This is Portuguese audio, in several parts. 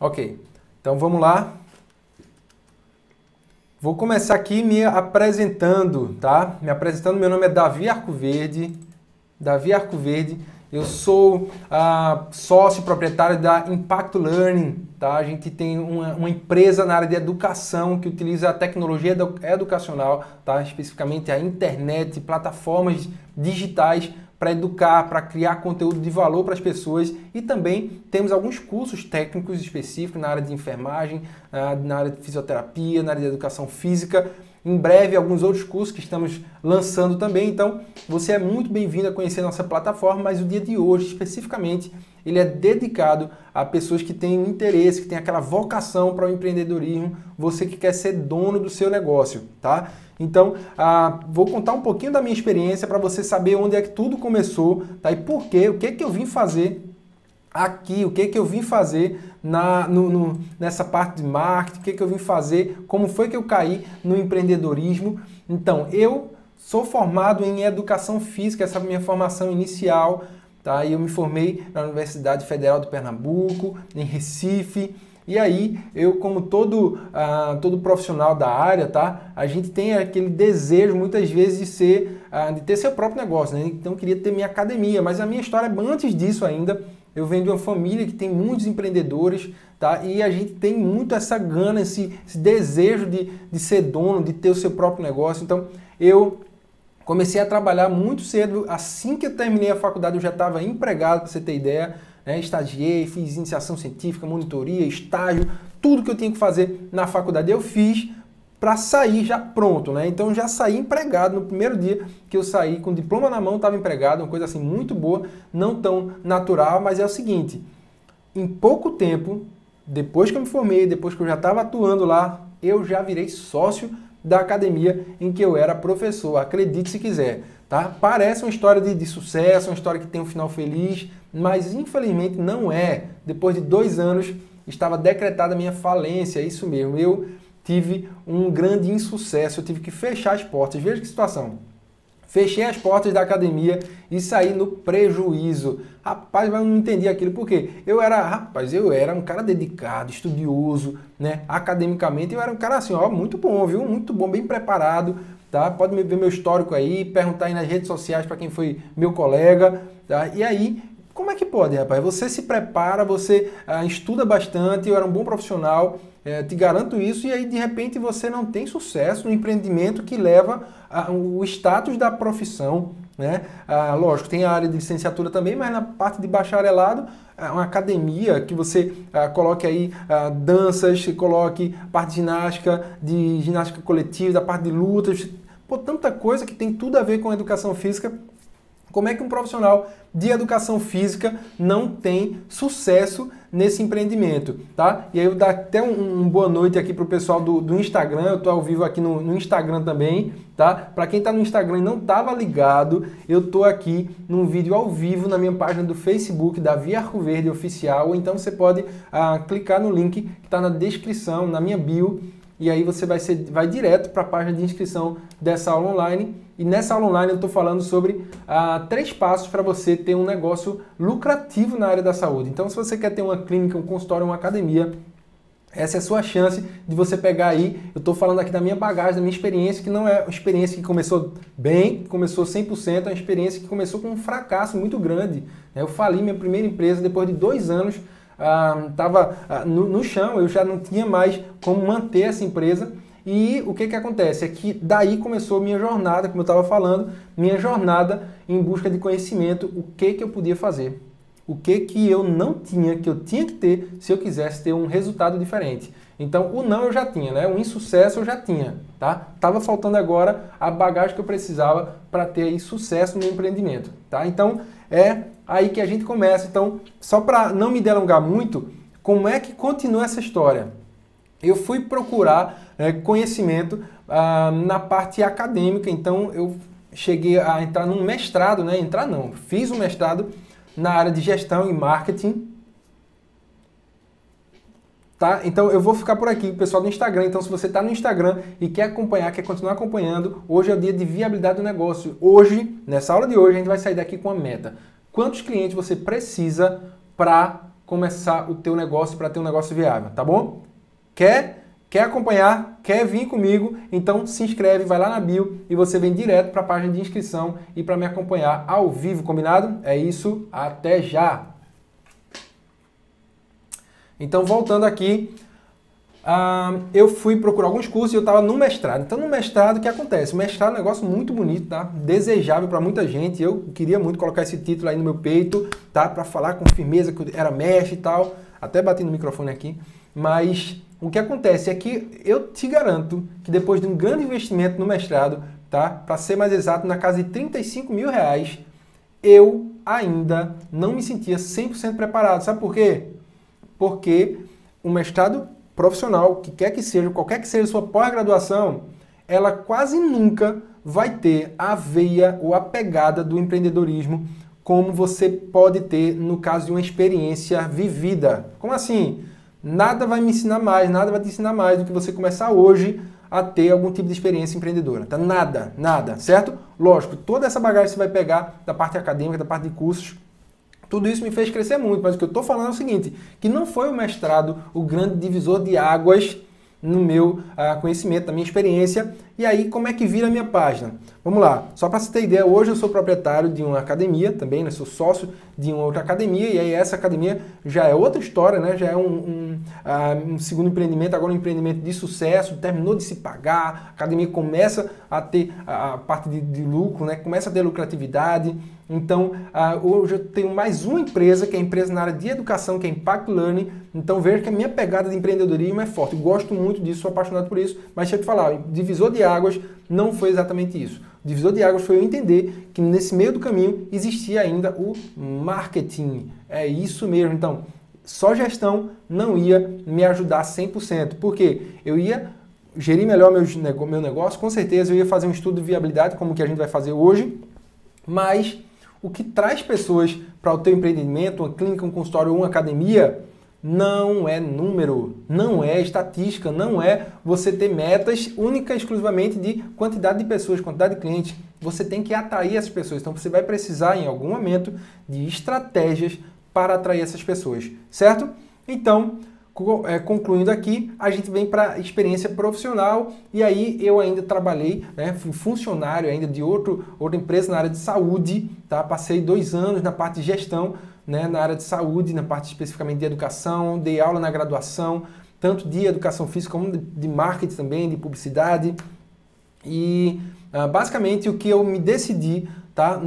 Ok, então vamos lá. Vou começar aqui me apresentando, tá? Meu nome é Davi Arcoverde. Eu sou sócio proprietário da Impacto Learning, tá? A gente tem uma empresa na área de educação que utiliza a tecnologia educacional, tá? Especificamente a internet, plataformas digitais para educar, para criar conteúdo de valor para as pessoas, e também temos alguns cursos técnicos específicos na área de enfermagem, na área de fisioterapia, na área de educação física. Em breve, alguns outros cursos que estamos lançando também. Então, você é muito bem-vindo a conhecer a nossa plataforma, mas o dia de hoje, especificamente, ele é dedicado a pessoas que têm interesse, que têm aquela vocação para o empreendedorismo, você que quer ser dono do seu negócio, tá? Então, vou contar um pouquinho da minha experiência para você saber onde é que tudo começou, tá? E por quê, o que que eu vim fazer aqui, o que que eu vim fazer nessa parte de marketing, o que que eu vim fazer, como foi que eu caí no empreendedorismo. Então, eu sou formado em educação física, essa é a minha formação inicial, tá? Eu me formei na Universidade Federal de Pernambuco, em Recife. E aí, eu como todo profissional da área, tá? A gente tem aquele desejo, muitas vezes, de ter seu próprio negócio, né? Então, eu queria ter minha academia, mas a minha história é antes disso ainda. Eu venho de uma família que tem muitos empreendedores, tá? E a gente tem muito essa gana, esse desejo de ser dono, de ter o seu próprio negócio. Então, eu comecei a trabalhar muito cedo. Assim que eu terminei a faculdade, eu já estava empregado, para você ter ideia, né? Estagiei, fiz iniciação científica, monitoria, estágio, tudo que eu tinha que fazer na faculdade eu fiz para sair já pronto, né? Então já saí empregado no primeiro dia que eu saí com o diploma na mão, estava empregado, uma coisa assim muito boa, não tão natural, mas é o seguinte, em pouco tempo, depois que eu me formei, depois que eu já estava atuando lá, eu já virei sócio da academia em que eu era professor, acredite se quiser, tá? Parece uma história de sucesso, uma história que tem um final feliz, mas infelizmente não é. Depois de 2 anos estava decretada a minha falência, é isso mesmo, eu tive um grande insucesso, eu tive que fechar as portas. Veja que situação. Fechei as portas da academia e saí no prejuízo. Rapaz, mas eu não entendi aquilo. Por quê? Eu era um cara dedicado, estudioso, né? Academicamente, eu era um cara assim, ó, muito bom, viu? Muito bom, bem preparado, tá? Pode ver meu histórico aí, perguntar aí nas redes sociais para quem foi meu colega, tá? E aí, como é que pode, rapaz? Você se prepara, você estuda bastante, eu era um bom profissional, te garanto isso, e aí de repente você não tem sucesso no empreendimento que leva o status da profissão, né? Lógico, tem a área de licenciatura também, mas na parte de bacharelado, uma academia que você coloque aí danças, coloque parte de ginástica coletiva, da parte de lutas, pô, tanta coisa que tem tudo a ver com a educação física. Como é que um profissional de educação física não tem sucesso nesse empreendimento, tá? E aí eu dar até uma boa noite aqui para o pessoal do Instagram, eu estou ao vivo aqui no Instagram também, tá? Para quem está no Instagram e não estava ligado, eu estou aqui num vídeo ao vivo na minha página do Facebook, Davi Arcoverde Oficial, ou então você pode clicar no link que está na descrição, na minha bio, e aí você vai direto para a página de inscrição dessa aula online. E nessa aula online eu estou falando sobre 3 passos para você ter um negócio lucrativo na área da saúde. Então, se você quer ter uma clínica, um consultório, uma academia, essa é a sua chance de você pegar aí. Eu estou falando aqui da minha bagagem, da minha experiência, que não é uma experiência que começou bem, que começou 100%, é uma experiência que começou com um fracasso muito grande. Eu fali minha primeira empresa depois de 2 anos, estava no chão, eu já não tinha mais como manter essa empresa. E o que acontece? É que daí começou minha jornada, como eu estava falando, minha jornada em busca de conhecimento, o que eu podia fazer. O que eu não tinha, que eu tinha que ter se eu quisesse ter um resultado diferente. Então, o não eu já tinha, né? O insucesso eu já tinha, tá? Tava faltando agora a bagagem que eu precisava para ter aí sucesso no meu empreendimento, tá? Então, é aí que a gente começa. Então, só para não me delongar muito, como é que continua essa história? Eu fui procurar conhecimento na parte acadêmica, então eu cheguei a entrar num mestrado, né? Fiz um mestrado na área de gestão e marketing, tá? Então eu vou ficar por aqui, pessoal do Instagram. Então se você está no Instagram e quer acompanhar, quer continuar acompanhando, hoje é o dia de viabilidade do negócio. Hoje, nessa aula de hoje, a gente vai sair daqui com uma meta. Quantos clientes você precisa para começar o teu negócio para ter um negócio viável, tá bom? Quer acompanhar? Quer vir comigo? Então se inscreve, vai lá na bio e você vem direto para a página de inscrição e para me acompanhar ao vivo, combinado? É isso, até já! Então voltando aqui, eu fui procurar alguns cursos e eu estava no mestrado. Então no mestrado o que acontece? O mestrado é um negócio muito bonito, tá? Desejável para muita gente. Eu queria muito colocar esse título aí no meu peito, tá? Para falar com firmeza que eu era mestre e tal. Até bati no microfone aqui. Mas o que acontece é que eu te garanto que depois de um grande investimento no mestrado, tá? Para ser mais exato, na casa de R$35.000, eu ainda não me sentia 100% preparado. Sabe por quê? Porque o mestrado profissional, que quer que seja, qualquer que seja a sua pós-graduação, ela quase nunca vai ter a veia ou a pegada do empreendedorismo como você pode ter no caso de uma experiência vivida. Como assim? Nada vai me ensinar mais, nada vai te ensinar mais do que você começar hoje a ter algum tipo de experiência empreendedora. Tá? Nada, nada, certo? Lógico, toda essa bagagem você vai pegar da parte acadêmica, da parte de cursos. Tudo isso me fez crescer muito, mas o que eu estou falando é o seguinte, que não foi o mestrado o grande divisor de águas no meu conhecimento, na minha experiência. E aí, como é que vira a minha página? Vamos lá, só para você ter ideia, hoje eu sou proprietário de uma academia também, né? Sou sócio de uma outra academia, e aí essa academia já é outra história, né? Já é um segundo empreendimento, agora um empreendimento de sucesso, terminou de se pagar, a academia começa a ter a parte de lucro, né? Começa a ter lucratividade. Então, hoje eu tenho mais uma empresa, que é a empresa na área de educação, que é Impact Learning. Então, veja que a minha pegada de empreendedorismo é forte. Eu gosto muito disso, sou apaixonado por isso. Mas deixa eu te falar, o divisor de águas não foi exatamente isso. O divisor de águas foi eu entender que nesse meio do caminho existia ainda o marketing. É isso mesmo. Então, só gestão não ia me ajudar 100%. Por quê? Eu ia gerir melhor meu negócio, com certeza eu ia fazer um estudo de viabilidade, como que a gente vai fazer hoje, mas o que traz pessoas para o teu empreendimento, uma clínica, um consultório ou uma academia, não é número, não é estatística, não é você ter metas única e exclusivamente de quantidade de pessoas, quantidade de clientes. Você tem que atrair essas pessoas. Então você vai precisar em algum momento de estratégias para atrair essas pessoas, certo? Então, concluindo aqui, a gente vem para a experiência profissional e aí eu ainda trabalhei, né, fui funcionário ainda de outra empresa na área de saúde, tá? Passei 2 anos na parte de gestão, né, na área de saúde, na parte especificamente de educação, dei aula na graduação, tanto de educação física como de marketing também, de publicidade. E basicamente o que eu me decidi, tá,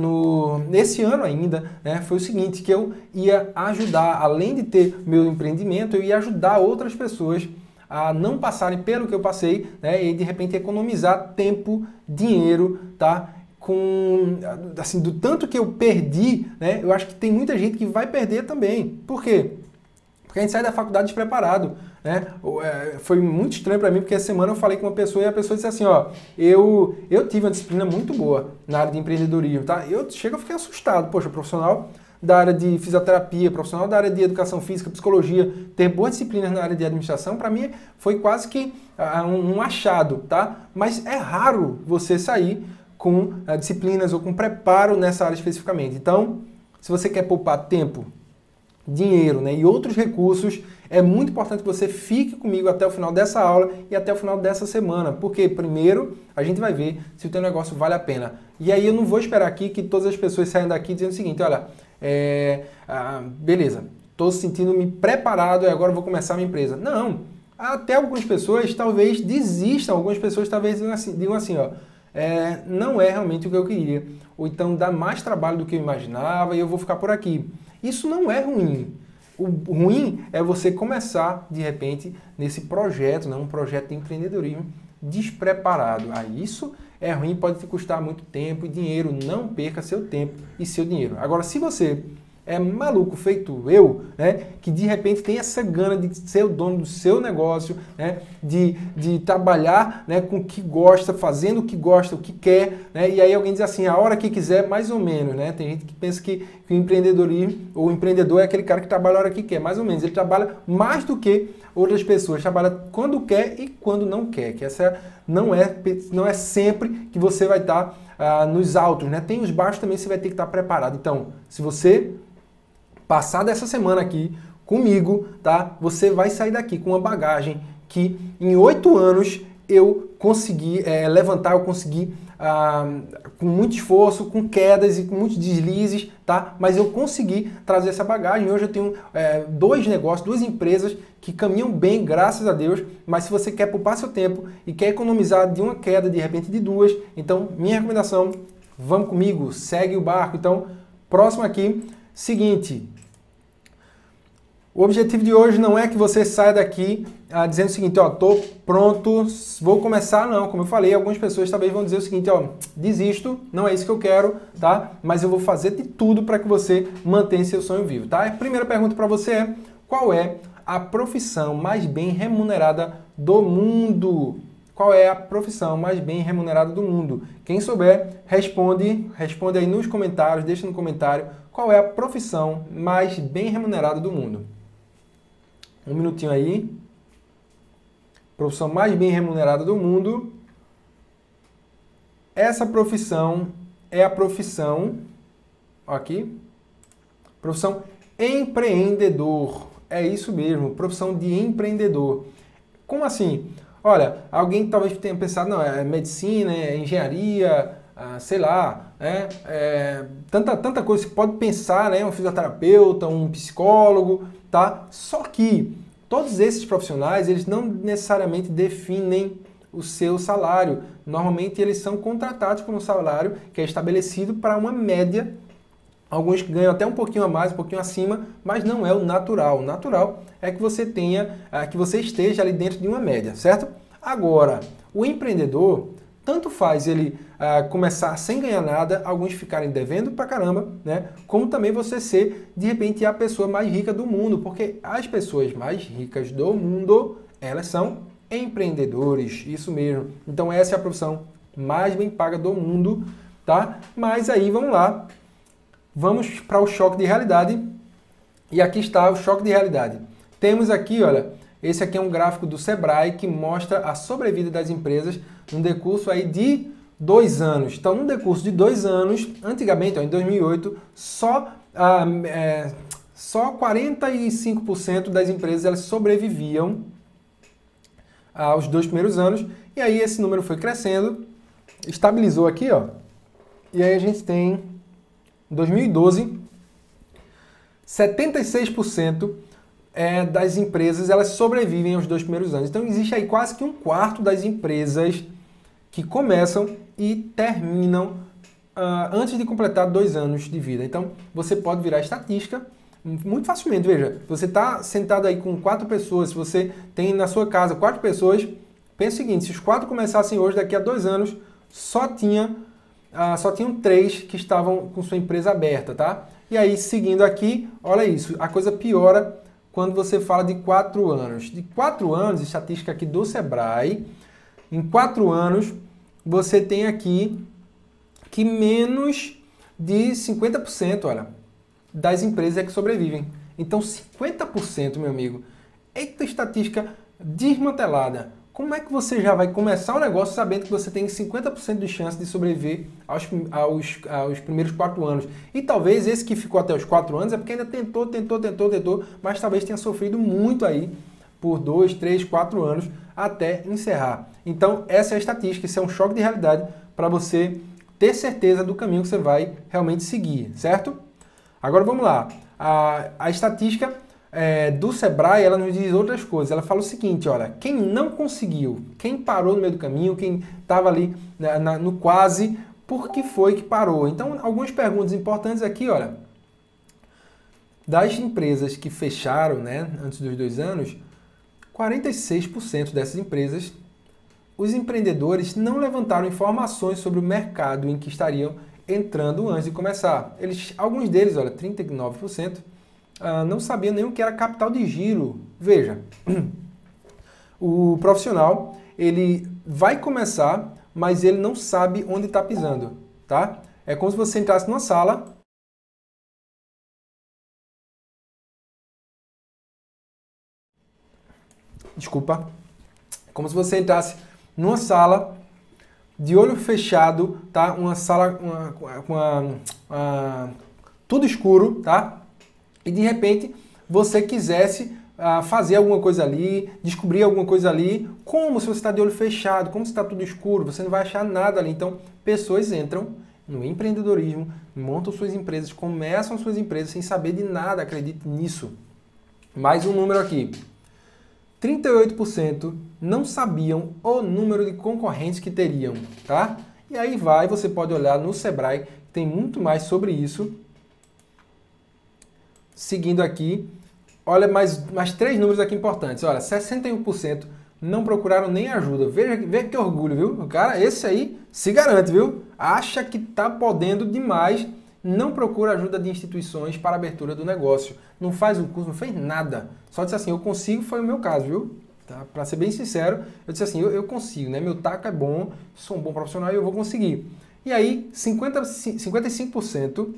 nesse ano ainda, né, foi o seguinte, que eu ia ajudar, além de ter meu empreendimento, eu ia ajudar outras pessoas a não passarem pelo que eu passei, né, e de repente economizar tempo, dinheiro, tá? Assim, do tanto que eu perdi, né, eu acho que tem muita gente que vai perder também. Por quê? Porque a gente sai da faculdade despreparado, né? Foi muito estranho para mim, porque essa semana eu falei com uma pessoa e a pessoa disse assim, ó, eu tive uma disciplina muito boa na área de empreendedorismo, tá? Eu fiquei assustado, poxa, profissional da área de fisioterapia, profissional da área de educação física, psicologia, ter boas disciplinas na área de administração, para mim foi quase que um achado, tá? Mas é raro você sair com disciplinas ou com preparo nessa área especificamente. Então, se você quer poupar tempo, dinheiro, né, e outros recursos, é muito importante que você fique comigo até o final dessa aula e até o final dessa semana, porque primeiro a gente vai ver se o teu negócio vale a pena. E aí eu não vou esperar aqui que todas as pessoas saiam daqui dizendo o seguinte, olha, beleza, estou sentindo-me preparado e agora eu vou começar a minha empresa. Não, até algumas pessoas talvez desistam, algumas pessoas talvez digam assim, ó, não é realmente o que eu queria, ou então dá mais trabalho do que eu imaginava e eu vou ficar por aqui. Isso não é ruim. O ruim é você começar, de repente, nesse projeto, né, um projeto de empreendedorismo despreparado. Isso é ruim, pode te custar muito tempo e dinheiro. Não perca seu tempo e seu dinheiro. Agora, se você é maluco feito eu, né, que de repente tem essa gana de ser o dono do seu negócio, né, de trabalhar, né, com o que gosta, fazendo o que gosta, o que quer, né, e aí alguém diz assim, a hora que quiser, mais ou menos, né, tem gente que pensa que o empreendedorismo, ou o empreendedor é aquele cara que trabalha a hora que quer, mais ou menos, ele trabalha mais do que outras pessoas, trabalha quando quer e quando não quer, que essa não é sempre que você vai estar nos altos, né, tem os baixos também, você vai ter que estar preparado. Então, se você passar dessa semana aqui comigo, tá? Você vai sair daqui com uma bagagem que em 8 anos eu consegui levantar, eu consegui com muito esforço, com quedas e com muitos deslizes, tá? Mas eu consegui trazer essa bagagem. Hoje eu tenho 2 negócios, 2 empresas que caminham bem, graças a Deus. Mas se você quer poupar seu tempo e quer economizar de uma queda, de repente de 2, então minha recomendação, vamos comigo, segue o barco. Então, próximo aqui, seguinte. O objetivo de hoje não é que você saia daqui dizendo o seguinte, ó, tô pronto, vou começar, não. Como eu falei, algumas pessoas talvez vão dizer o seguinte, ó, desisto, não é isso que eu quero, tá? Mas eu vou fazer de tudo para que você mantenha seu sonho vivo, tá? A primeira pergunta para você é, qual é a profissão mais bem remunerada do mundo? Qual é a profissão mais bem remunerada do mundo? Quem souber, responde aí nos comentários, deixa no comentário qual é a profissão mais bem remunerada do mundo. Um minutinho aí. Profissão mais bem remunerada do mundo. Essa profissão é a profissão, aqui, profissão empreendedor. É isso mesmo, profissão de empreendedor. Como assim? Olha, alguém talvez tenha pensado, não, é medicina, é engenharia, sei lá, tanta coisa que você pode pensar, né? Um fisioterapeuta, um psicólogo, tá? Só que todos esses profissionais, eles não necessariamente definem o seu salário. Normalmente eles são contratados por um salário que é estabelecido para uma média. Alguns ganham até um pouquinho a mais, um pouquinho acima, mas não é o natural. O natural é que você tenha, que você esteja ali dentro de uma média, certo? Agora, o empreendedor, tanto faz ele começar sem ganhar nada, alguns ficarem devendo pra caramba, né? Como também você ser, de repente, a pessoa mais rica do mundo, porque as pessoas mais ricas do mundo, elas são empreendedores, isso mesmo. Então essa é a profissão mais bem paga do mundo, tá? Mas aí, vamos lá, vamos para o choque de realidade, e aqui está o choque de realidade. Temos aqui, olha, esse aqui é um gráfico do Sebrae que mostra a sobrevida das empresas num decurso aí de 2 anos. Então, num decurso de 2 anos, antigamente, ó, em 2008, só 45% das empresas elas sobreviviam aos 2 primeiros anos, e aí esse número foi crescendo, estabilizou aqui, ó, e aí a gente tem, em 2012, 76% das empresas elas sobrevivem aos 2 primeiros anos. Então existe aí quase que 1/4 das empresas que começam e terminam antes de completar 2 anos de vida. Então você pode virar estatística muito facilmente. Veja, você está sentado aí com 4 pessoas, se você tem na sua casa 4 pessoas, pensa o seguinte, se os 4 começassem hoje, daqui a 2 anos, só tinham 3 que estavam com sua empresa aberta, tá? E aí, seguindo aqui, olha isso, a coisa piora quando você fala de 4 anos. De 4 anos, estatística aqui do Sebrae, em 4 anos, você tem aqui que menos de 50%, olha, das empresas é que sobrevivem. Então, 50%, meu amigo. Eita, estatística desmantelada. Como é que você já vai começar o negócio sabendo que você tem 50% de chance de sobreviver aos primeiros 4 anos? E talvez esse que ficou até os 4 anos é porque ainda tentou, mas talvez tenha sofrido muito aí por 2, 3, 4 anos até encerrar. Então, essa é a estatística, esse é um choque de realidade para você ter certeza do caminho que você vai realmente seguir, certo? Agora vamos lá. A estatística do Sebrae, ela nos diz outras coisas. Ela fala o seguinte, olha, quem não conseguiu, quem parou no meio do caminho, quem estava ali no quase, por que foi que parou? Então, algumas perguntas importantes aqui, olha. Das empresas que fecharam, né, antes dos 2 anos, 46% dessas empresas, os empreendedores não levantaram informações sobre o mercado em que estariam entrando antes de começar. Alguns deles, olha, 39%, não sabiam nem o que era capital de giro. Veja, o profissional, ele vai começar, mas ele não sabe onde está pisando, tá? É como se você entrasse numa sala. Desculpa. Como se você entrasse numa sala de olho fechado, tá? Uma sala com tudo escuro, tá? E de repente você quisesse fazer alguma coisa ali, descobrir alguma coisa ali, como se você está de olho fechado, como se está tudo escuro, você não vai achar nada ali. Então, pessoas entram no empreendedorismo, montam suas empresas, começam suas empresas sem saber de nada, acredite nisso. Mais um número aqui. 38% não sabiam o número de concorrentes que teriam, tá? E aí você pode olhar no Sebrae, tem muito mais sobre isso. Seguindo aqui, olha mais 3 números aqui importantes. Olha, 61% não procuraram nem ajuda. Veja que orgulho, viu? O cara, esse aí se garante, viu? Acha que tá podendo demais, não procura ajuda de instituições para a abertura do negócio. Não faz um curso, não fez nada. Só disse assim, eu consigo, foi o meu caso, viu? Tá? Para ser bem sincero, eu disse assim, eu consigo, né? Meu taco é bom, sou um bom profissional e eu vou conseguir. E aí, 55%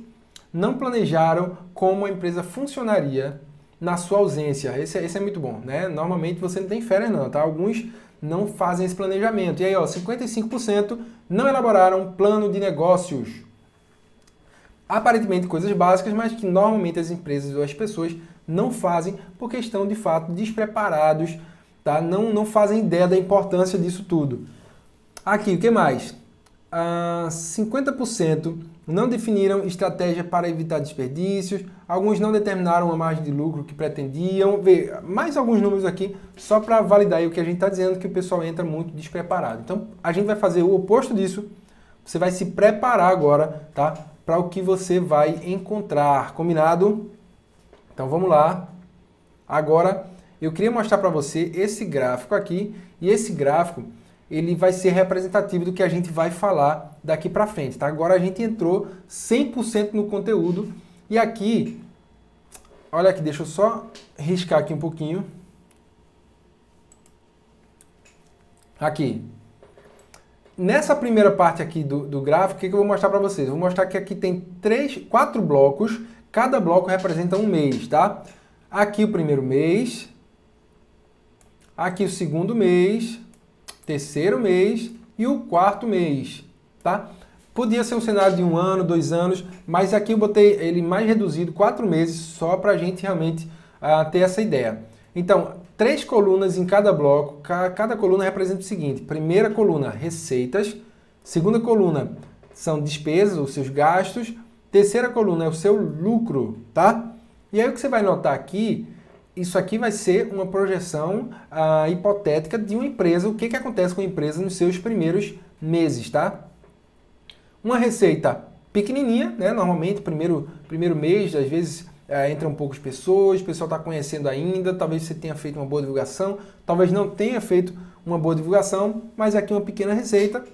não planejaram como a empresa funcionaria na sua ausência. Esse é muito bom, né? Normalmente você não tem férias não, tá? Alguns não fazem esse planejamento. E aí, ó, 55% não elaboraram um plano de negócios. Aparentemente coisas básicas, mas que normalmente as empresas ou as pessoas não fazem porque estão, de fato, despreparados, tá? Não fazem ideia da importância disso tudo. Aqui, o que mais? 50% não definiram estratégia para evitar desperdícios, alguns não determinaram a margem de lucro que pretendiam. Mais alguns números aqui, só para validar aí o que a gente está dizendo, que o pessoal entra muito despreparado. Então, a gente vai fazer o oposto disso, você vai se preparar agora, tá? Para o que você vai encontrar, combinado? Então, vamos lá. Agora, eu queria mostrar para você esse gráfico aqui, e esse gráfico ele vai ser representativo do que a gente vai falar daqui para frente, tá? Agora a gente entrou 100% no conteúdo e aqui, olha aqui, deixa eu só riscar aqui um pouquinho. Aqui. Nessa primeira parte aqui do gráfico, o que eu vou mostrar para vocês? Eu vou mostrar que aqui tem 4 blocos, cada bloco representa um mês, tá? Aqui o primeiro mês, aqui o segundo mês, terceiro mês e o quarto mês, tá? Podia ser um cenário de 1 ano, 2 anos, mas aqui eu botei ele mais reduzido, 4 meses, só para a gente realmente ter essa ideia. Então, 3 colunas em cada bloco, cada coluna representa o seguinte: primeira coluna, receitas, segunda coluna são despesas, os seus gastos, terceira coluna é o seu lucro, tá? E aí o que você vai notar aqui, isso aqui vai ser uma projeção hipotética de uma empresa, o que acontece com a empresa nos seus primeiros meses, tá? Uma receita pequenininha, né? Normalmente, primeiro mês, às vezes entram poucas pessoas, o pessoal está conhecendo ainda, talvez você tenha feito uma boa divulgação, talvez não tenha feito uma boa divulgação, mas aqui uma pequena receita.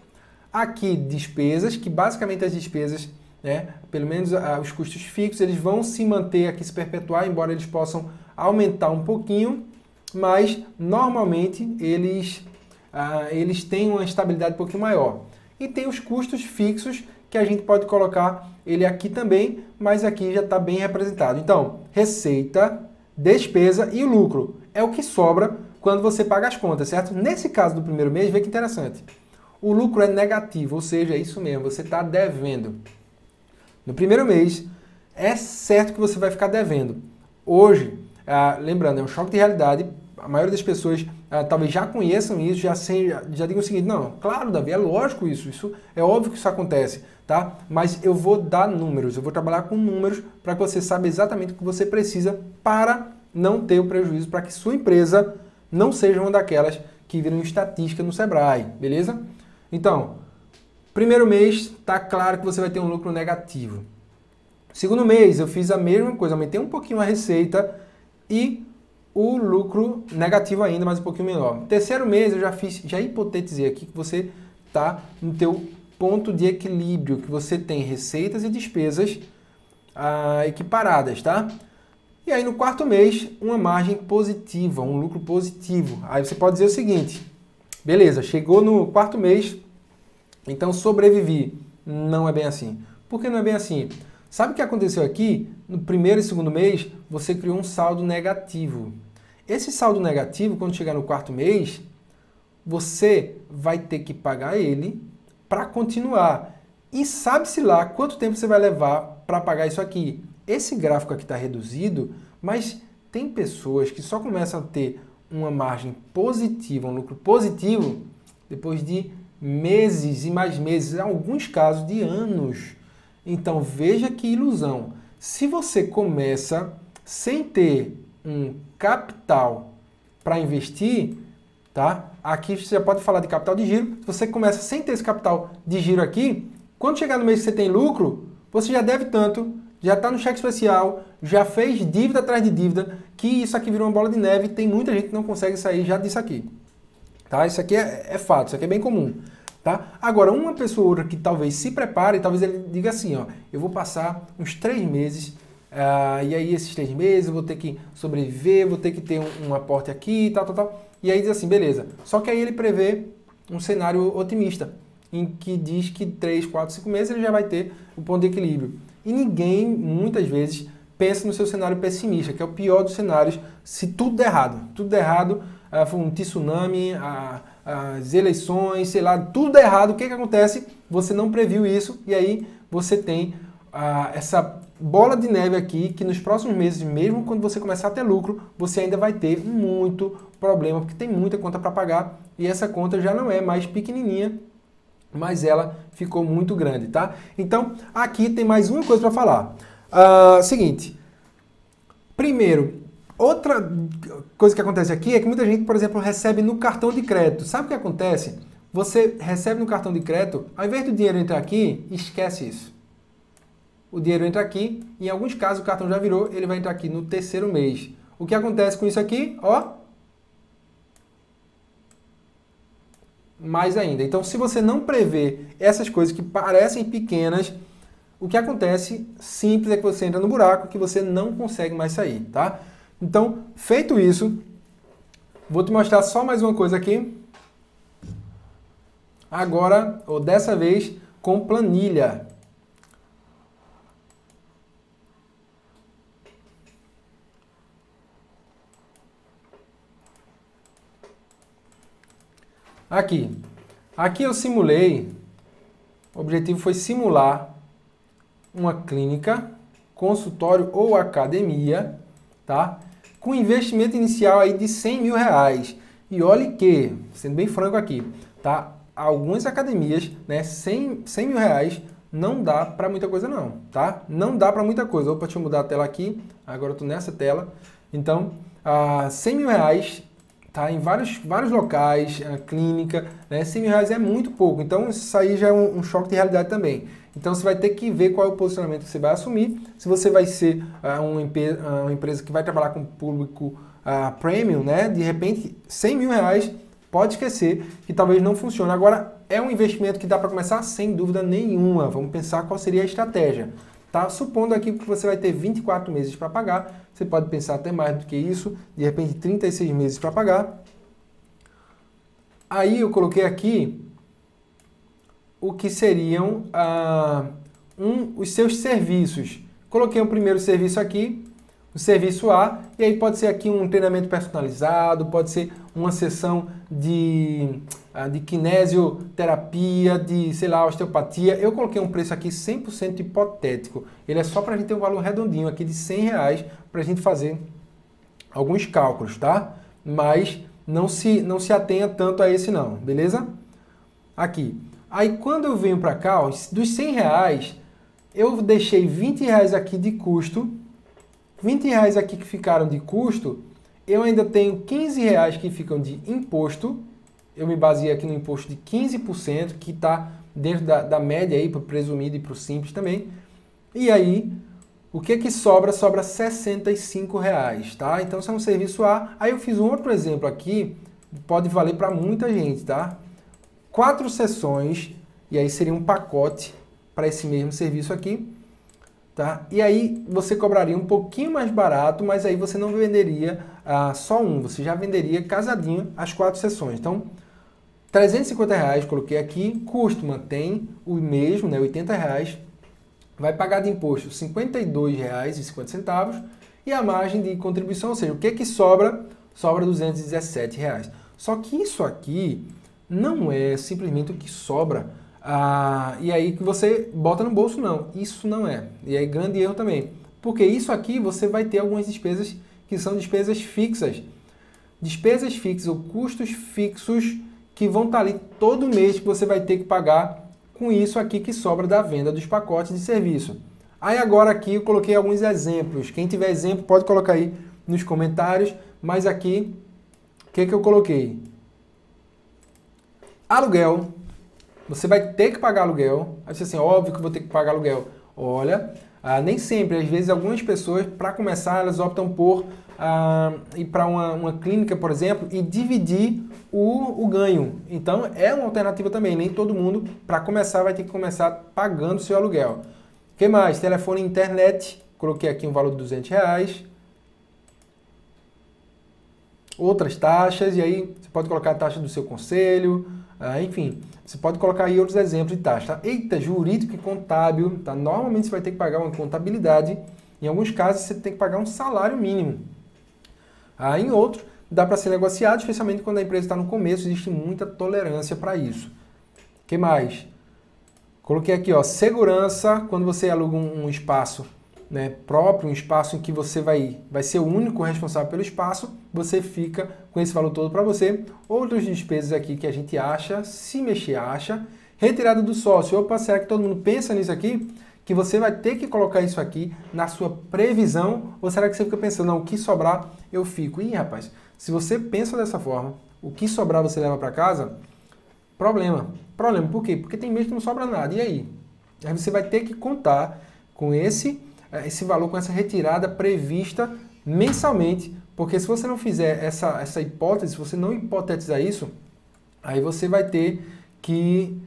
Aqui, despesas, que basicamente as despesas, né? Pelo menos os custos fixos, eles vão se manter aqui, se perpetuar, embora eles possam aumentar um pouquinho, mas normalmente eles têm uma estabilidade um pouquinho maior. E tem os custos fixos, que a gente pode colocar ele aqui também, mas aqui já está bem representado. Então, receita, despesa e lucro é o que sobra quando você paga as contas, certo? Nesse caso do primeiro mês, vê que interessante. O lucro é negativo, ou seja, é isso mesmo, você está devendo. No primeiro mês, é certo que você vai ficar devendo. Hoje, lembrando, é um choque de realidade, a maioria das pessoas talvez já conheçam isso, já digam o seguinte: não, claro, Davi, é lógico isso é óbvio que isso acontece, tá? Mas eu vou dar números, eu vou trabalhar com números para que você saiba exatamente o que você precisa para não ter o prejuízo, para que sua empresa não seja uma daquelas que viram estatística no Sebrae, beleza? Então, primeiro mês, tá claro que você vai ter um lucro negativo. Segundo mês, eu fiz a mesma coisa, aumentei um pouquinho a receita e o lucro negativo ainda, mas um pouquinho menor. Terceiro mês, eu já hipotetizei aqui que você está no teu ponto de equilíbrio, que você tem receitas e despesas equiparadas, tá? E aí no quarto mês, uma margem positiva, um lucro positivo. Aí você pode dizer o seguinte: beleza, chegou no quarto mês, então sobrevivi. Não é bem assim. Por que não é bem assim? Sabe o que aconteceu aqui? No primeiro e segundo mês, você criou um saldo negativo. Esse saldo negativo, quando chegar no quarto mês, você vai ter que pagar ele para continuar. E sabe-se lá quanto tempo você vai levar para pagar isso aqui. Esse gráfico aqui está reduzido, mas tem pessoas que só começam a ter uma margem positiva, um lucro positivo, depois de meses e mais meses, em alguns casos de anos. Então veja que ilusão. Se você começa sem ter um capital para investir, tá? Aqui você já pode falar de capital de giro. Se você começa sem ter esse capital de giro aqui, quando chegar no mês que você tem lucro, você já deve tanto, já está no cheque especial, já fez dívida atrás de dívida, que isso aqui virou uma bola de neve e tem muita gente que não consegue sair já disso aqui. Tá? Isso aqui é fato, isso aqui é bem comum. Tá? Agora, uma pessoa ou outra que talvez se prepare, talvez ele diga assim, ó, eu vou passar uns 3 meses, e aí esses 3 meses eu vou ter que sobreviver, vou ter que ter um aporte aqui, tal. E aí diz assim, beleza. Só que aí ele prevê um cenário otimista, em que diz que 3, 4, 5 meses ele já vai ter o ponto de equilíbrio. E ninguém, muitas vezes, pensa no seu cenário pessimista, que é o pior dos cenários, se tudo der errado, for um tsunami, as eleições, sei lá, tudo der errado, o que acontece? Você não previu isso e aí você tem essa bola de neve aqui que nos próximos meses, mesmo quando você começar a ter lucro, você ainda vai ter muito problema, porque tem muita conta para pagar e essa conta já não é mais pequenininha, mas ela ficou muito grande, tá? Então, aqui tem mais uma coisa para falar. Seguinte, primeiro, outra coisa que acontece aqui é que muita gente, por exemplo, recebe no cartão de crédito. Sabe o que acontece? Você recebe no cartão de crédito, ao invés do dinheiro entrar aqui, esquece isso. O dinheiro entra aqui, em alguns casos o cartão já virou, ele vai entrar aqui no 3º mês. O que acontece com isso aqui? Ó, mais ainda. Então, se você não prevê essas coisas que parecem pequenas, o que acontece simples é que você entra no buraco que você não consegue mais sair, tá? Então, feito isso, vou te mostrar só mais uma coisa aqui. Agora, ou dessa vez, com planilha. Aqui eu simulei, o objetivo foi simular uma clínica, consultório ou academia, tá? Com investimento inicial aí de 100 mil reais. E olhe que, sendo bem franco aqui, tá? Algumas academias, né, 100 mil reais não dá para muita coisa não, tá? Não dá para muita coisa. Opa, deixa eu mudar a tela aqui, agora eu tô nessa tela. Então, 100 mil reais, tá? Em vários locais, clínica, né? 100 mil reais é muito pouco, então isso aí já é um choque de realidade também. Então você vai ter que ver qual é o posicionamento que você vai assumir, se você vai ser uma empresa que vai trabalhar com público premium, né? De repente 100 mil reais, pode esquecer que talvez não funcione. Agora é um investimento que dá para começar sem dúvida nenhuma, vamos pensar qual seria a estratégia. Tá? Supondo aqui que você vai ter 24 meses para pagar, você pode pensar até mais do que isso, de repente 36 meses para pagar. Aí eu coloquei aqui o que seriam os seus serviços. Coloquei um primeiro serviço aqui, o serviço A, e aí pode ser aqui um treinamento personalizado, pode ser uma sessão de quinesioterapia, de, sei lá, osteopatia. Eu coloquei um preço aqui 100% hipotético. Ele é só para a gente ter um valor redondinho aqui de 100 reais para a gente fazer alguns cálculos, tá? Mas não se atenha tanto a esse não, beleza? Aqui. Aí quando eu venho para cá, ó, dos 100 reais, eu deixei 20 reais aqui de custo. 20 reais aqui que ficaram de custo, eu ainda tenho 15 reais que ficam de imposto. Eu me baseei aqui no imposto de 15%, que está dentro da média aí, para o presumido e para o simples também. E aí, o que sobra? Sobra 65 reais, tá? Então, isso é um serviço A. Aí eu fiz um outro exemplo aqui, pode valer para muita gente, tá? 4 sessões, e aí seria um pacote para esse mesmo serviço aqui. Tá? E aí você cobraria um pouquinho mais barato, mas aí você não venderia só um, você já venderia casadinho as 4 sessões. Então, 350 reais coloquei aqui, custo mantém o mesmo, né, 80 reais, vai pagar de imposto R$ 52,50 e a margem de contribuição, ou seja, o que sobra? Sobra R$ 217 reais. Só que isso aqui não é simplesmente o que sobra. E aí que você bota no bolso, não. Isso não é. E aí grande erro também. Porque isso aqui você vai ter algumas despesas que são despesas fixas. Despesas fixas ou custos fixos que vão estar ali todo mês que você vai ter que pagar com isso aqui que sobra da venda dos pacotes de serviço. Aí agora aqui eu coloquei alguns exemplos. Quem tiver exemplo pode colocar aí nos comentários, mas aqui, o que eu coloquei? Aluguel. Você vai ter que pagar aluguel. Aí você assim, óbvio que eu vou ter que pagar aluguel. Olha, nem sempre, às vezes algumas pessoas, para começar, elas optam por ir para uma clínica, por exemplo, e dividir o ganho. Então é uma alternativa também. Nem todo mundo, para começar, vai ter que começar pagando seu aluguel. O que mais? Telefone e internet. Coloquei aqui um valor de R$200. Outras taxas, e aí você pode colocar a taxa do seu conselho, enfim, você pode colocar aí outros exemplos de taxa. Tá? Eita, jurídico e contábil, tá? Normalmente você vai ter que pagar uma contabilidade, em alguns casos você tem que pagar um salário mínimo. Em outros, dá para ser negociado, especialmente quando a empresa está no começo, existe muita tolerância para isso. O que mais? Coloquei aqui, ó, segurança, quando você aluga um espaço, né, próprio, um espaço em que você vai ser o único responsável pelo espaço, você fica com esse valor todo para você. Outras despesas aqui que a gente acha, se mexer acha. Retirada do sócio. Opa, será que todo mundo pensa nisso aqui? Que você vai ter que colocar isso aqui na sua previsão? Ou será que você fica pensando, não, o que sobrar eu fico? Ih, rapaz, se você pensa dessa forma, o que sobrar você leva para casa, problema. Problema, por quê? Porque tem mês que não sobra nada. E aí? Aí você vai ter que contar com esse valor, com essa retirada prevista mensalmente, porque se você não fizer essa hipótese, se você não hipotetizar isso, aí você vai ter que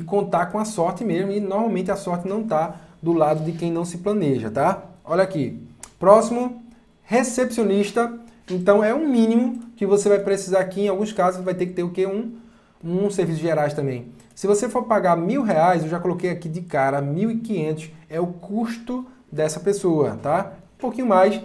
contar com a sorte mesmo, e normalmente a sorte não está do lado de quem não se planeja, tá? Olha aqui. Próximo, recepcionista. Então é um mínimo que você vai precisar aqui, em alguns casos vai ter que ter o quê? Um serviços gerais também. Se você for pagar R$1.000, eu já coloquei aqui de cara, 1.500 é o custo dessa pessoa, tá? Um pouquinho mais,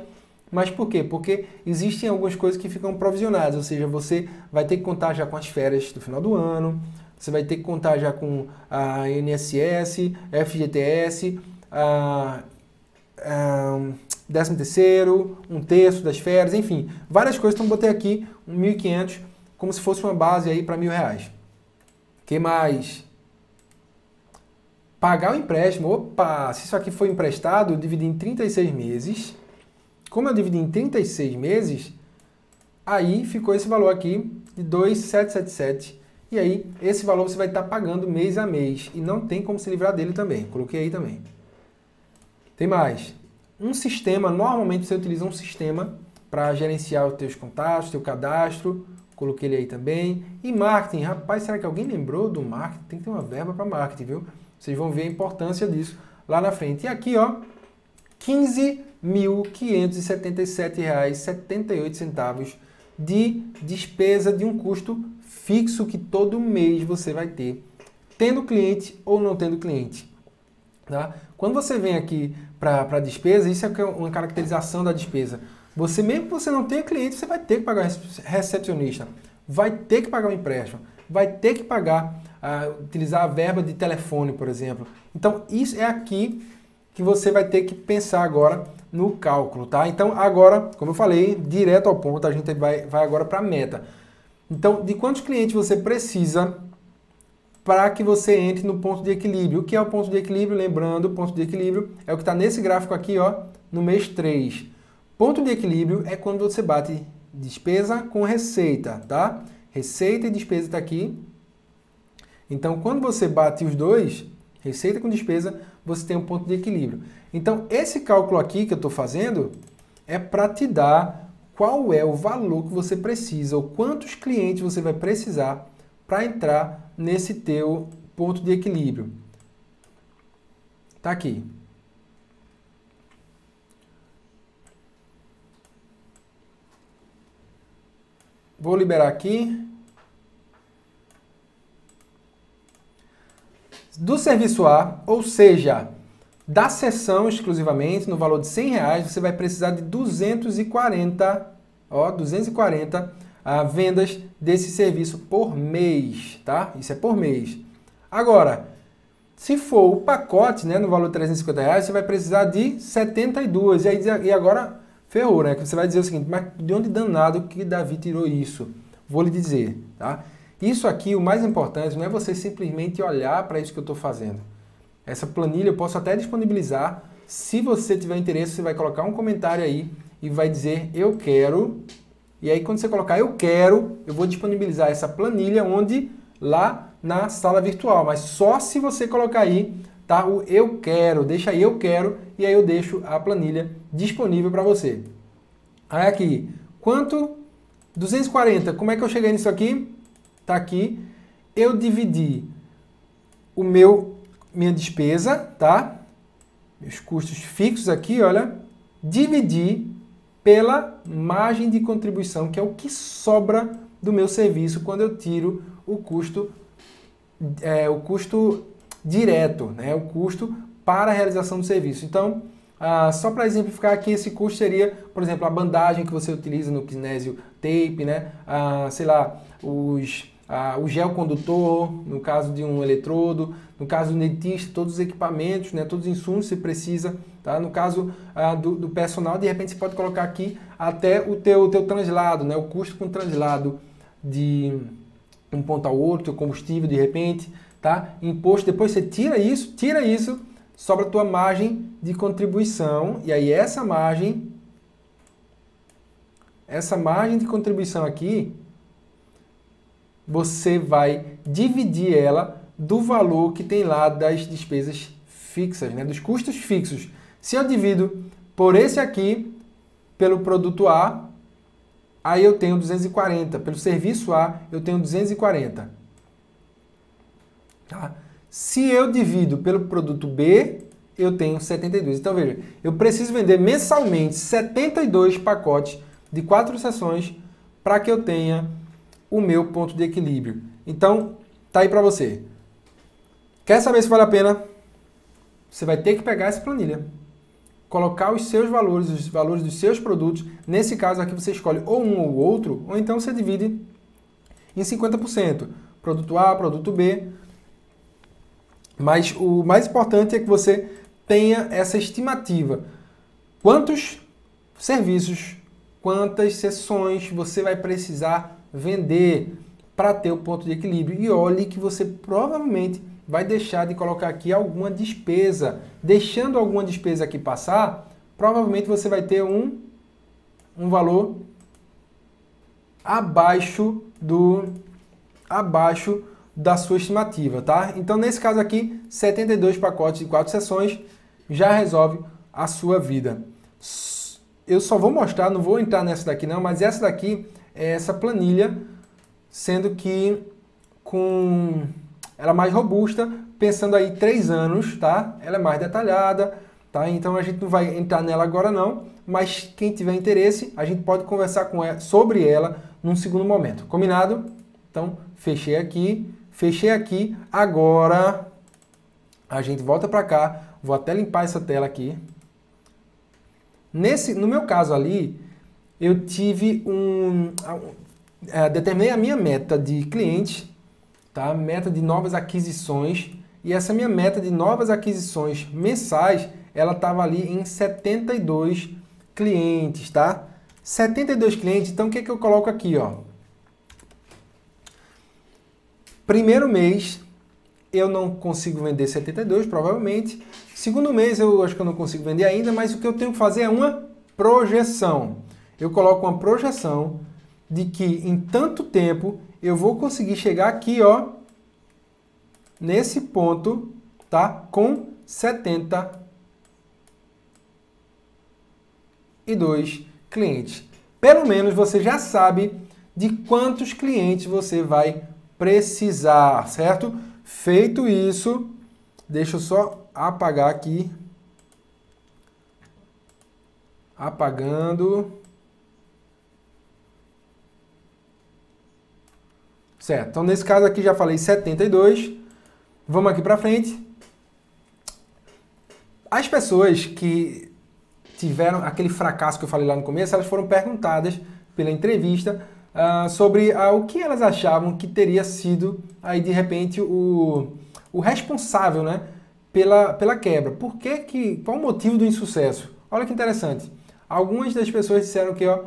mas por quê? Porque existem algumas coisas que ficam provisionadas, ou seja, você vai ter que contar já com as férias do final do ano, você vai ter que contar já com a INSS, FGTS, 13º, um terço das férias, enfim, várias coisas. Então botei aqui 1.500 como se fosse uma base aí para R$1.000. O que mais? Pagar o empréstimo. Opa, se isso aqui foi emprestado, eu dividi em 36 meses. Como eu dividi em 36 meses, aí ficou esse valor aqui de 2.777. E aí, esse valor você vai estar pagando mês a mês. E não tem como se livrar dele também. Coloquei aí também. Tem mais. Um sistema, normalmente você utiliza um sistema para gerenciar os teus contatos, teu cadastro. Coloquei ele aí também. E marketing. Rapaz, será que alguém lembrou do marketing? Tem que ter uma verba para marketing, viu? Vocês vão ver a importância disso lá na frente. E aqui, ó, R$ 15.577,78 de despesa de um custo fixo que todo mês você vai ter, tendo cliente ou não tendo cliente. Tá? Quando você vem aqui para a despesa, isso é uma caracterização da despesa. Você, mesmo que você não tenha cliente, você vai ter que pagar recepcionista, vai ter que pagar um empréstimo, vai ter que pagar, utilizar a verba de telefone, por exemplo. Então, isso é aqui que você vai ter que pensar agora no cálculo, tá? Então, agora, como eu falei, direto ao ponto, a gente vai agora para a meta. Então, de quantos clientes você precisa para que você entre no ponto de equilíbrio? O que é o ponto de equilíbrio? Lembrando, o ponto de equilíbrio é o que está nesse gráfico aqui, ó, no mês 3. Ponto de equilíbrio é quando você bate despesa com receita, tá? Receita e despesa está aqui. Então, quando você bate os dois, receita com despesa, você tem um ponto de equilíbrio. Então, esse cálculo aqui que eu estou fazendo é para te dar qual é o valor que você precisa, ou quantos clientes você vai precisar para entrar nesse teu ponto de equilíbrio. Tá aqui. Vou liberar aqui. Do serviço A, ou seja, da sessão exclusivamente, no valor de R$100, você vai precisar de 240 vendas desse serviço por mês, tá? Isso é por mês. Agora, se for o pacote, né, no valor de R$350, você vai precisar de 72. E agora ferrou, né? Que você vai dizer o seguinte, mas de onde danado que Davi tirou isso? Vou lhe dizer, tá? Isso aqui, o mais importante, não é você simplesmente olhar para isso que eu estou fazendo. Essa planilha eu posso até disponibilizar. Se você tiver interesse, você vai colocar um comentário aí e vai dizer eu quero. E aí quando você colocar eu quero, eu vou disponibilizar essa planilha onde? Lá na sala virtual. Mas só se você colocar aí, tá? O eu quero, deixa aí eu quero e aí eu deixo a planilha disponível para você. Aí aqui, quanto? 240. Como é que eu cheguei nisso aqui? Tá aqui. Eu dividi minha despesa, tá? Meus custos fixos aqui, olha, dividi pela margem de contribuição, que é o que sobra do meu serviço quando eu tiro o custo direto, né? O custo para a realização do serviço. Então, só para exemplificar aqui, esse custo seria, por exemplo, a bandagem que você utiliza no kinésio tape, né? Sei lá, o gel condutor, no caso de um eletrodo, no caso do dentista, todos os equipamentos, né, todos os insumos que você precisa, tá? No caso do personal, de repente você pode colocar aqui até o teu translado, né, o custo com translado de um ponto ao outro, o combustível de repente, tá? Imposto, depois você tira isso, sobra a tua margem de contribuição, e aí essa margem de contribuição aqui, você vai dividir ela do valor que tem lá das despesas fixas, né? Dos custos fixos. Se eu divido por esse aqui, pelo produto A, aí eu tenho 240. Pelo serviço A, eu tenho 240. Tá? Se eu divido pelo produto B, eu tenho 72. Então, veja, eu preciso vender mensalmente 72 pacotes de 4 sessões para que eu tenha o meu ponto de equilíbrio. Então, tá aí para você. Quer saber se vale a pena? Você vai ter que pegar essa planilha, colocar os seus valores, os valores dos seus produtos. Nesse caso aqui você escolhe ou um ou outro, ou então você divide em 50%. Produto A, produto B. Mas o mais importante é que você tenha essa estimativa. Quantos serviços, quantas sessões você vai precisar vender para ter o ponto de equilíbrio. E olhe que você provavelmente vai deixar de colocar aqui alguma despesa. Deixando alguma despesa aqui passar, provavelmente você vai ter um valor abaixo da sua estimativa, tá? Então, nesse caso aqui, 72 pacotes de 4 sessões já resolve a sua vida. Eu só vou mostrar, não vou entrar nessa daqui não, mas essa daqui é essa planilha, sendo que com ela mais robusta, pensando aí 3 anos, tá? Ela é mais detalhada, tá? Então a gente não vai entrar nela agora não, mas quem tiver interesse, a gente pode conversar sobre ela num segundo momento. Combinado? Então, fechei aqui. Agora a gente volta para cá. Vou até limpar essa tela aqui. No meu caso ali, eu tive determinei a minha meta de clientes, tá? Meta de novas aquisições, e essa minha meta de novas aquisições mensais, ela estava ali em 72 clientes, tá? 72 clientes, então o que eu coloco aqui, ó? Primeiro mês eu não consigo vender 72, provavelmente. Segundo mês eu acho que eu não consigo vender ainda, mas o que eu tenho que fazer é uma projeção. Eu coloco uma projeção de que em tanto tempo eu vou conseguir chegar aqui, ó, nesse ponto, tá? Com 72 clientes. Pelo menos você já sabe de quantos clientes você vai precisar, certo? Feito isso, deixa eu só apagar aqui. Apagando. Certo, então nesse caso aqui já falei 72. Vamos aqui para frente. As pessoas que tiveram aquele fracasso que eu falei lá no começo, elas foram perguntadas pela entrevista sobre o que elas achavam que teria sido aí de repente o responsável, né, pela quebra. Qual o motivo do insucesso? Olha que interessante. Algumas das pessoas disseram que, ó,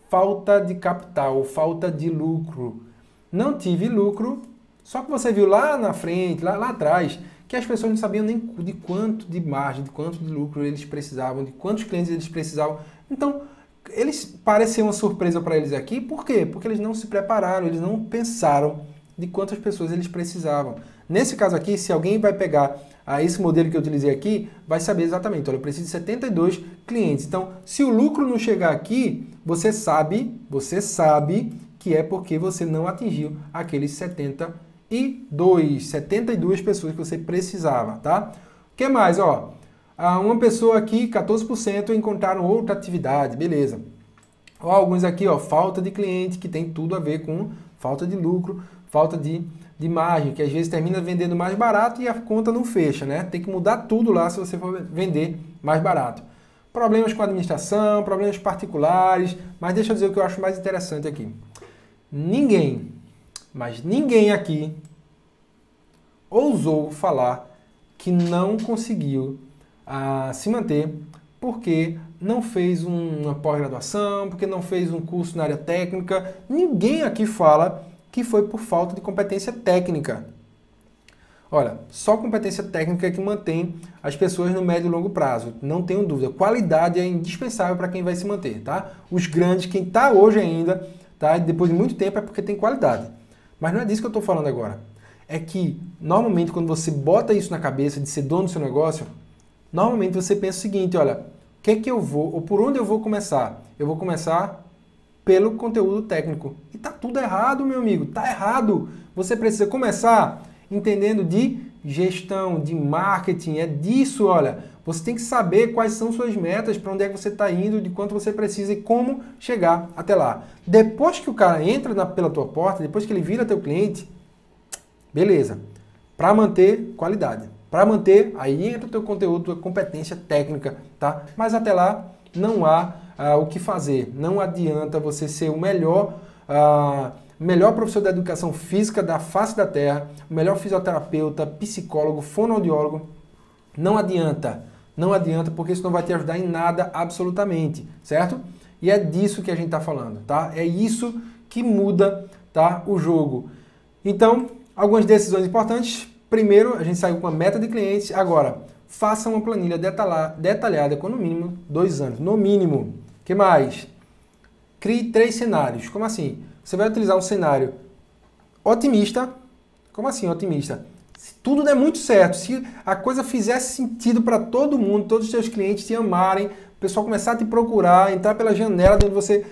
falta de capital, falta de lucro. Não tive lucro, só que você viu lá na frente, lá atrás, que as pessoas não sabiam nem de quanto de margem, de quanto de lucro eles precisavam, de quantos clientes eles precisavam. Então, eles pareciam uma surpresa para eles aqui, por quê? Porque eles não se prepararam, eles não pensaram de quantas pessoas eles precisavam. Nesse caso aqui, se alguém vai pegar esse modelo que eu utilizei aqui, vai saber exatamente, olha, eu preciso de 72 clientes. Então, se o lucro não chegar aqui, você sabe que é porque você não atingiu aqueles 72 pessoas que você precisava, tá? O que mais, ó? Uma pessoa aqui, 14% encontraram outra atividade, beleza. Ó, alguns aqui, ó, falta de cliente, que tem tudo a ver com falta de lucro, falta de margem, que às vezes termina vendendo mais barato e a conta não fecha, né? Tem que mudar tudo lá se você for vender mais barato. Problemas com a administração, problemas particulares, mas deixa eu dizer o que eu acho mais interessante aqui. Ninguém aqui ousou falar que não conseguiu se manter porque não fez uma pós-graduação, porque não fez um curso na área técnica. Ninguém aqui fala que foi por falta de competência técnica. Olha, só competência técnica é que mantém as pessoas no médio e longo prazo. Não tenho dúvida. Qualidade é indispensável para quem vai se manter, tá? Os grandes, quem está hoje ainda, tá? Depois de muito tempo, é porque tem qualidade. Mas não é disso que eu estou falando agora. É que, normalmente, quando você bota isso na cabeça de ser dono do seu negócio, normalmente você pensa o seguinte, olha, o que é que eu vou, ou por onde eu vou começar? Eu vou começar pelo conteúdo técnico. E tá tudo errado, meu amigo, tá errado. Você precisa começar entendendo de gestão, de marketing, é disso, olha. Você tem que saber quais são suas metas, para onde é que você está indo, de quanto você precisa e como chegar até lá. Depois que o cara entra pela tua porta, depois que ele vira teu cliente, beleza. Para manter qualidade. Para manter, aí entra o teu conteúdo, tua competência técnica, tá? Mas até lá não há o que fazer. Não adianta você ser o melhor professor da educação física da face da terra, o melhor fisioterapeuta, psicólogo, fonoaudiólogo. Não adianta. Não adianta, porque isso não vai te ajudar em nada absolutamente, certo? E é disso que a gente está falando, tá? É isso que muda, tá, o jogo. Então, algumas decisões importantes. Primeiro, a gente saiu com uma meta de clientes. Agora, faça uma planilha detalhada com no mínimo 2 anos. No mínimo. O que mais? Crie 3 cenários. Como assim? Você vai utilizar um cenário otimista. Como assim otimista? Se tudo der muito certo, se a coisa fizesse sentido para todo mundo, todos os seus clientes te amarem, o pessoal começar a te procurar, entrar pela janela de onde você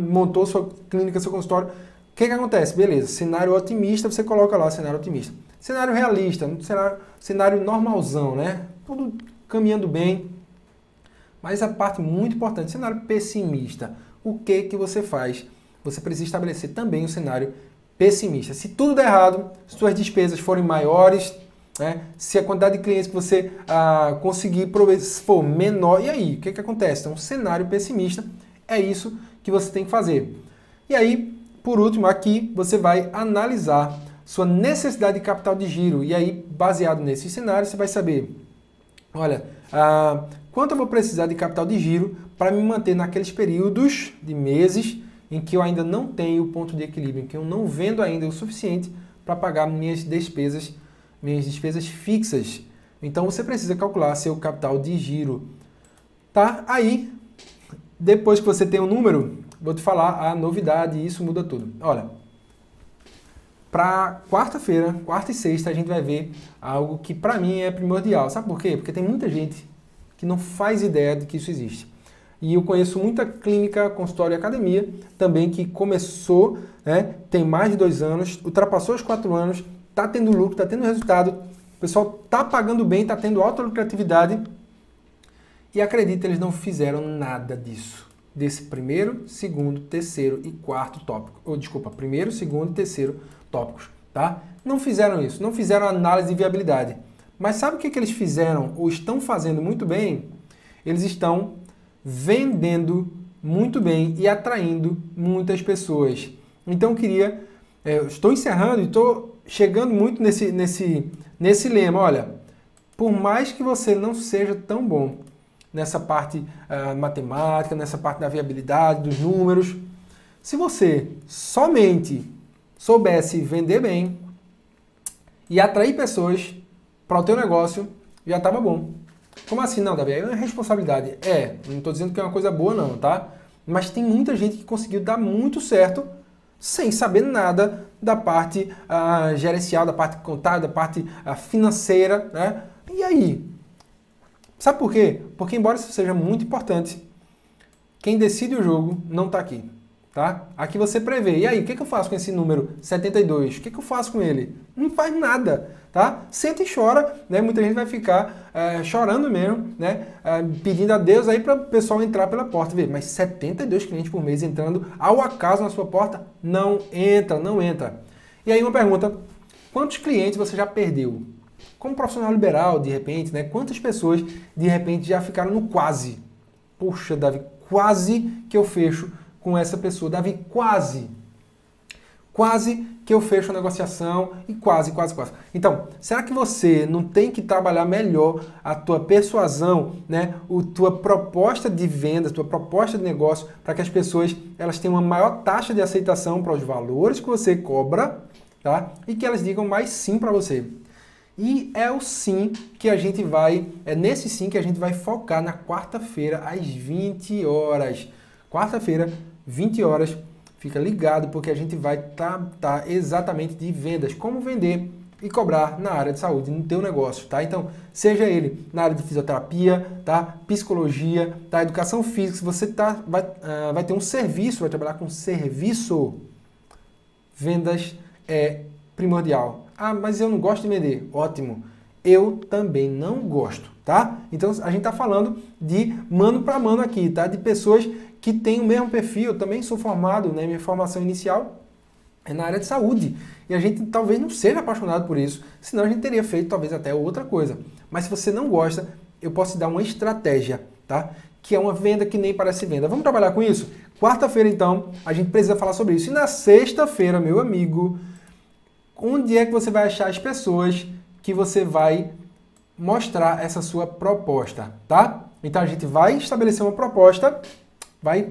montou sua clínica, seu consultório, o que acontece? Beleza, cenário otimista, você coloca lá cenário otimista. Cenário realista, cenário normalzão, né? Tudo caminhando bem. Mas a parte muito importante, cenário pessimista. O que você faz? Você precisa estabelecer também um cenário pessimista. Se tudo der errado, se suas despesas forem maiores, né? Se a quantidade de clientes que você conseguir prover for menor, e aí? O que acontece? Então, um cenário pessimista é isso que você tem que fazer. E aí, por último, aqui você vai analisar sua necessidade de capital de giro. E aí, baseado nesse cenário, você vai saber, olha, quanto eu vou precisar de capital de giro para me manter naqueles períodos de meses em que eu ainda não tenho o ponto de equilíbrio, em que eu não vendo ainda o suficiente para pagar minhas despesas fixas. Então você precisa calcular seu capital de giro. Tá? Aí, depois que você tem um número, vou te falar a novidade e isso muda tudo. Olha, para quarta-feira, quarta e sexta, a gente vai ver algo que para mim é primordial. Sabe por quê? Porque tem muita gente que não faz ideia de que isso existe. E eu conheço muita clínica, consultório e academia também que começou, né, tem mais de 2 anos, ultrapassou os 4 anos, está tendo lucro, está tendo resultado, o pessoal está pagando bem, está tendo alta lucratividade e acredita, eles não fizeram nada disso. Desse primeiro, segundo, terceiro e quarto tópico. Ou desculpa, primeiro, segundo e terceiro tópicos, tá? Não fizeram isso, não fizeram análise de viabilidade. Mas sabe o que eles fizeram ou estão fazendo muito bem? Eles estão vendendo muito bem e atraindo muitas pessoas. Então eu estou encerrando e estou chegando muito nesse lema, olha, por mais que você não seja tão bom, nessa parte matemática, nessa parte da viabilidade, dos números. Se você somente soubesse vender bem e atrair pessoas para o teu negócio, já estava bom. Como assim? Não, Davi, é uma responsabilidade. Não estou dizendo que é uma coisa boa não, tá? Mas tem muita gente que conseguiu dar muito certo sem saber nada da parte gerencial, da parte contábil, da parte financeira, né? E aí? Sabe por quê? Porque embora isso seja muito importante, quem decide o jogo não está aqui, tá? Aqui você prevê. E aí, o que eu faço com esse número 72? O que eu faço com ele? Não faz nada, tá? Senta e chora, né? Muita gente vai ficar chorando mesmo, né? Pedindo a Deus aí para o pessoal entrar pela porta. Vê, mas 72 clientes por mês entrando ao acaso na sua porta? Não entra, não entra. E aí uma pergunta, quantos clientes você já perdeu? Como profissional liberal, de repente, né? Quantas pessoas, de repente, já ficaram no quase? Poxa, Davi, quase que eu fecho com essa pessoa. Davi, quase. Quase que eu fecho a negociação e quase. Então, será que você não tem que trabalhar melhor a tua persuasão, né? A tua proposta de venda, a tua proposta de negócio, para que as pessoas elas tenham uma maior taxa de aceitação para os valores que você cobra, tá? E que elas digam mais sim para você. E é o sim que a gente vai, é nesse sim que a gente vai focar na quarta-feira às 20 horas. Quarta-feira, 20 horas, fica ligado porque a gente vai tratar exatamente de vendas, como vender e cobrar na área de saúde, no teu negócio, tá? Então, seja ele na área de fisioterapia, tá? Psicologia, tá? Educação física, se você vai ter um serviço, vai trabalhar com serviço, vendas é primordial. Ah, mas eu não gosto de vender. Ótimo. Eu também não gosto, tá? Então, a gente tá falando de mano para mano aqui, tá? De pessoas que têm o mesmo perfil. Eu também sou formado, né? Minha formação inicial é na área de saúde. E a gente talvez não seja apaixonado por isso, senão a gente teria feito talvez até outra coisa. Mas se você não gosta, eu posso te dar uma estratégia, tá? Que é uma venda que nem parece venda. Vamos trabalhar com isso? Quarta-feira, então, a gente precisa falar sobre isso. E na sexta-feira, meu amigo, onde é que você vai achar as pessoas que você vai mostrar essa sua proposta, tá? Então a gente vai estabelecer uma proposta, vai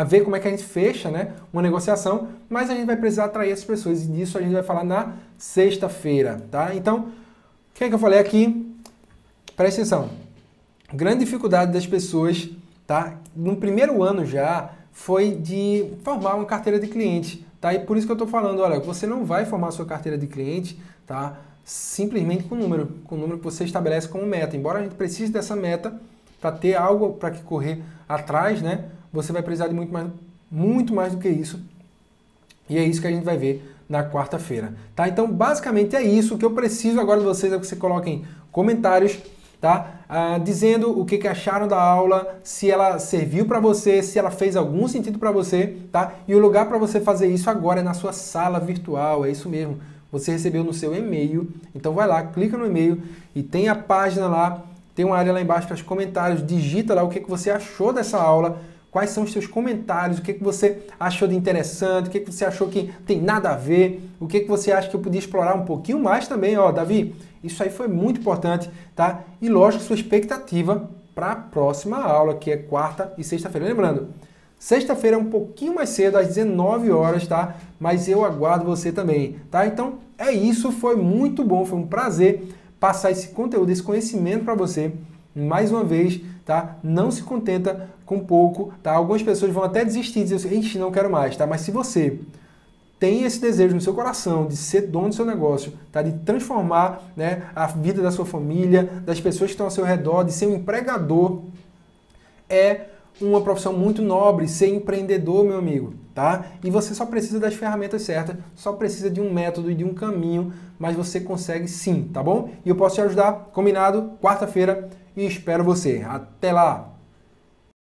ver como é que a gente fecha, né, uma negociação, mas a gente vai precisar atrair as pessoas e disso a gente vai falar na sexta-feira, tá? Então, o que é que eu falei aqui? Presta atenção. Grande dificuldade das pessoas, tá? No primeiro ano já foi de formar uma carteira de cliente. Tá? E por isso que eu estou falando, olha, você não vai formar a sua carteira de cliente, tá? Simplesmente com o número que você estabelece como meta. Embora a gente precise dessa meta para ter algo para que correr atrás, né? Você vai precisar de muito mais do que isso. E é isso que a gente vai ver na quarta-feira, tá? Então, basicamente é isso. O que eu preciso agora de vocês é que vocês coloquem comentários, tá? Dizendo o que acharam da aula, se ela serviu para você, se ela fez algum sentido para você, tá? E o lugar para você fazer isso agora é na sua sala virtual, é isso mesmo. Você recebeu no seu e-mail, então vai lá, clica no e-mail e tem a página lá, tem uma área lá embaixo para os comentários, digita lá o que você achou dessa aula, quais são os seus comentários, o que você achou de interessante, o que você achou que tem nada a ver, o que você acha que eu podia explorar um pouquinho mais também, ó, Davi, isso aí foi muito importante, tá? E lógico, sua expectativa para a próxima aula, que é quarta e sexta-feira. Lembrando, sexta-feira é um pouquinho mais cedo, às 19 horas, tá? Mas eu aguardo você também, tá? Então, é isso, foi muito bom, foi um prazer passar esse conteúdo, esse conhecimento para você. Mais uma vez, tá? Não se contenta com pouco, tá? Algumas pessoas vão até desistir e dizer, ixi, não quero mais, tá? Mas se você tem esse desejo no seu coração de ser dono do seu negócio, tá? De transformar, né, a vida da sua família, das pessoas que estão ao seu redor, de ser um empregador, é uma profissão muito nobre, ser empreendedor, meu amigo, tá? E você só precisa das ferramentas certas, só precisa de um método e de um caminho, mas você consegue sim, tá bom? E eu posso te ajudar, combinado? Quarta-feira, e espero você. Até lá!